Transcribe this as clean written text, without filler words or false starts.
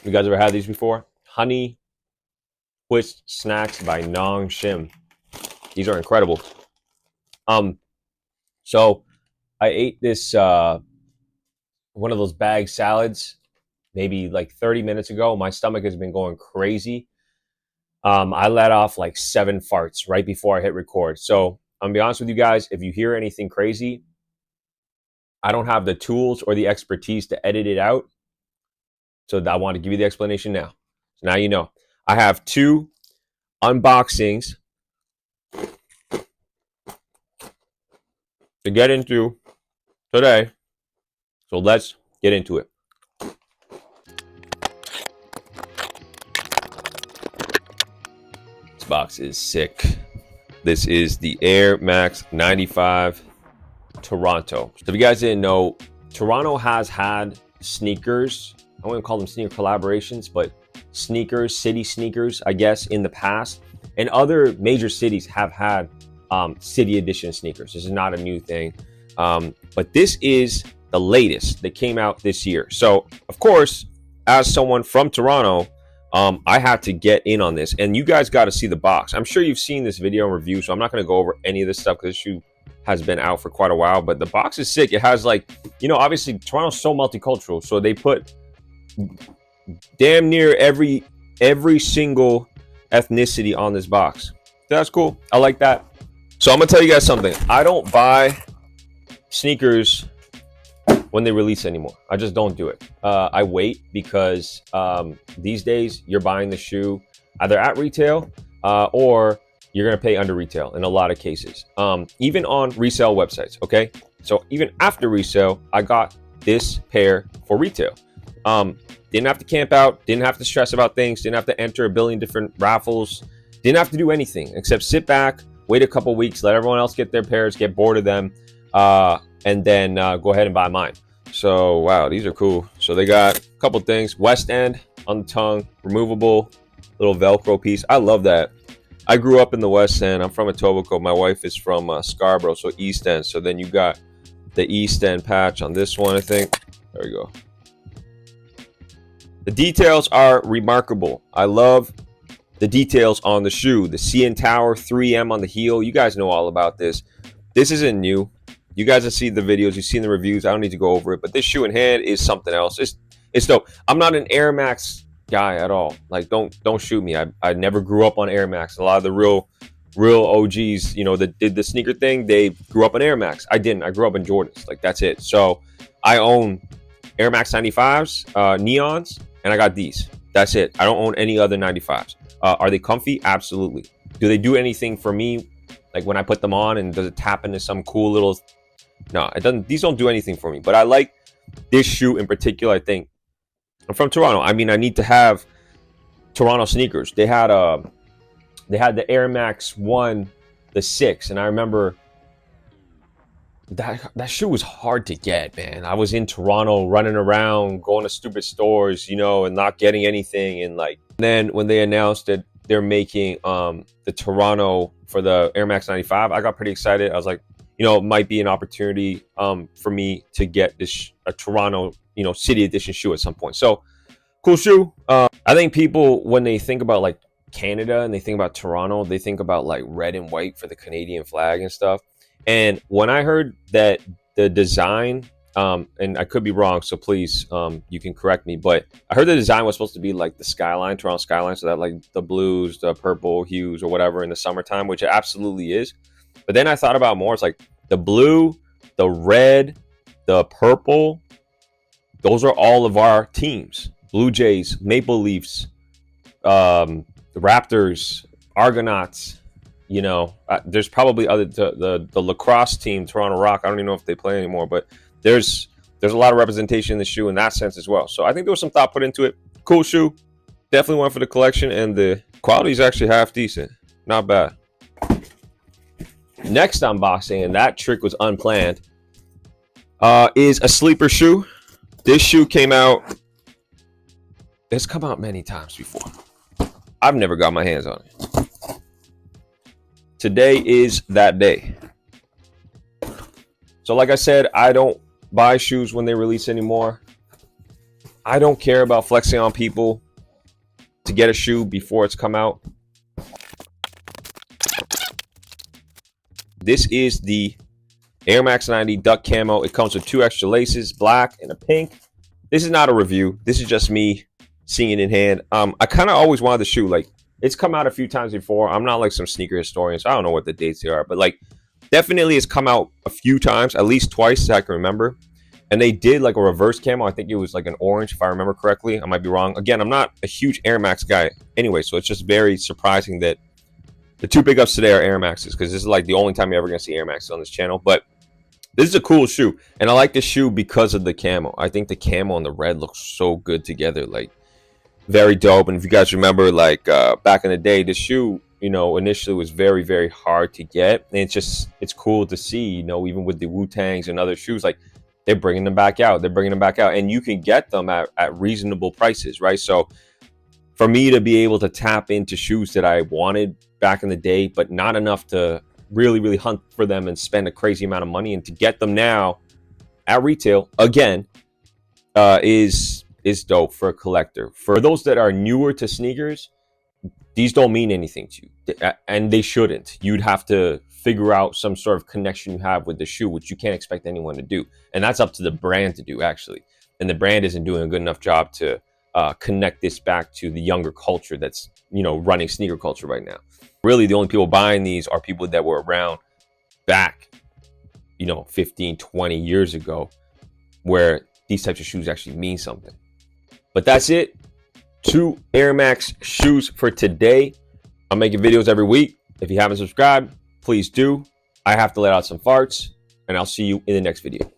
You guys ever had these before? Honey Twist Snacks by Nong Shim. These are incredible. Um, so I ate this one of those bag salads maybe like 30 minutes ago. My stomach has been going crazy. I let off like 7 farts right before I hit record. So I'm gonna be honest with you guys. If you hear anything crazy, I don't have the tools or the expertise to edit it out. So I want to give you the explanation now. So now you know. I have 2 unboxings to get into today. So let's get into it. This box is sick. This is the Air Max 95 Toronto. So if you guys didn't know, Toronto has had sneakers. I wouldn't call them sneaker collaborations, but sneakers, city sneakers, I guess, in the past. And other major cities have had city edition sneakers. This is not a new thing. But this is the latest that came out this year. So, of course, as someone from Toronto, I had to get in on this. And you guys got to see the box. I'm sure you've seen this video and review, so I'm not going to go over any of this stuff because this shoe has been out for quite a while. But the box is sick. It has, like, obviously Toronto's so multicultural, so they put damn near every single ethnicity on this box. That's cool. I like that. So I'm gonna tell you guys something. I don't buy sneakers when they release anymore. I just don't do it. I wait because these days you're buying the shoe either at retail or you're gonna pay under retail in a lot of cases. Even on resale websites. Okay, so even after resale, I got this pair for retail. Didn't have to camp out, didn't have to stress about things, didn't have to enter a billion different raffles, didn't have to do anything except sit back, wait a couple weeks, let everyone else get their pairs, get bored of them, and then go ahead and buy mine. So, wow, these are cool. So they got a couple things. West End on the tongue, removable little Velcro piece. I love that. I grew up in the West End. I'm from Etobicoke. My wife is from Scarborough, so East End. So then you got the East End patch on this one, I think. There we go. The details are remarkable. I love the details on the shoe. The CN Tower 3M on the heel. You guys know all about this. This isn't new. You guys have seen the videos. You've seen the reviews. I don't need to go over it. But this shoe in hand is something else. It's dope. I'm not an Air Max guy at all. Like, don't shoot me. I never grew up on Air Max. A lot of the real OGs, that did the sneaker thing, they grew up on Air Max. I didn't. I grew up in Jordans. Like, that's it. So I own Air Max 95s, neons, and I got these. That's it. I don't own any other 95s. Are they comfy? Absolutely. Do they do anything for me? Like when I put them on, and does it tap into some cool little... No, it doesn't. These don't do anything for me. But I like this shoe in particular. I think I'm from Toronto. I mean, I need to have Toronto sneakers. They had the Air Max 1, the 6, and I remember that shoe was hard to get, man. I was in Toronto running around, going to stupid stores, and not getting anything. And then when they announced that they're making the Toronto for the Air Max 95, I got pretty excited. I was like, it might be an opportunity for me to get a Toronto, city edition shoe at some point. So cool shoe. I think people, when they think about like Canada and they think about Toronto, they think about like red and white for the Canadian flag and stuff. And when I heard that the design, and I could be wrong, so please, you can correct me, but I heard the design was supposed to be like the skyline, Toronto skyline, so that like the blues, the purple hues or whatever in the summertime, which it absolutely is. But then I thought about more. It's like the blue, the red, the purple, those are all of our teams. Blue Jays, Maple Leafs, the Raptors, Argonauts. There's probably other the lacrosse team, Toronto Rock. I don't even know if they play anymore, but there's a lot of representation in the shoe in that sense as well. So I think there was some thought put into it. Cool shoe, definitely one for the collection, and the quality is actually half decent, not bad. Next unboxing, and that trick was unplanned, is a sleeper shoe. This shoe came out. It's come out many times before. I've never got my hands on it. Today is that day. So like I said, I don't buy shoes when they release anymore. I don't care about flexing on people to get a shoe before it's come out. This is the Air Max 90 Duck Camo. It comes with 2 extra laces, black and a pink. This is not a review. This is just me seeing it in hand. I kind of always wanted the shoe. Like, it's come out a few times before. I'm not like some sneaker historian, so I don't know what the dates they are. But like, definitely it's come out a few times, at least twice that I can remember. And they did like a reverse camo. I think it was like an orange, if I remember correctly. I might be wrong. Again, I'm not a huge Air Max guy anyway, so it's just very surprising that the 2 big ups today are Air Maxes, because this is like the only time you're ever going to see Air Maxes on this channel. But this is a cool shoe, and I like this shoe because of the camo. I think the camo and the red looks so good together, like very dope. And if you guys remember, like back in the day, this shoe, you know, initially was very, very hard to get. And it's cool to see, you know, even with the Wu-Tangs and other shoes, like they're bringing them back out. They're bringing them back out, and you can get them at reasonable prices, right? So for me to be able to tap into shoes that I wanted back in the day, but not enough to really hunt for them and spend a crazy amount of money, and to get them now at retail again is dope for a collector. For those that are newer to sneakers, these don't mean anything to you, and they shouldn't. You'd have to figure out some sort of connection you have with the shoe, which you can't expect anyone to do, and that's up to the brand to do, actually. And the brand isn't doing a good enough job to connect this back to the younger culture that's, you know, running sneaker culture right now. Really, the only people buying these are people that were around back, you know, 15, 20 years ago, where these types of shoes actually mean something. But that's it. 2 Air Max shoes for today. I'm making videos every week. If you haven't subscribed, please do. I have to let out some farts, and I'll see you in the next video.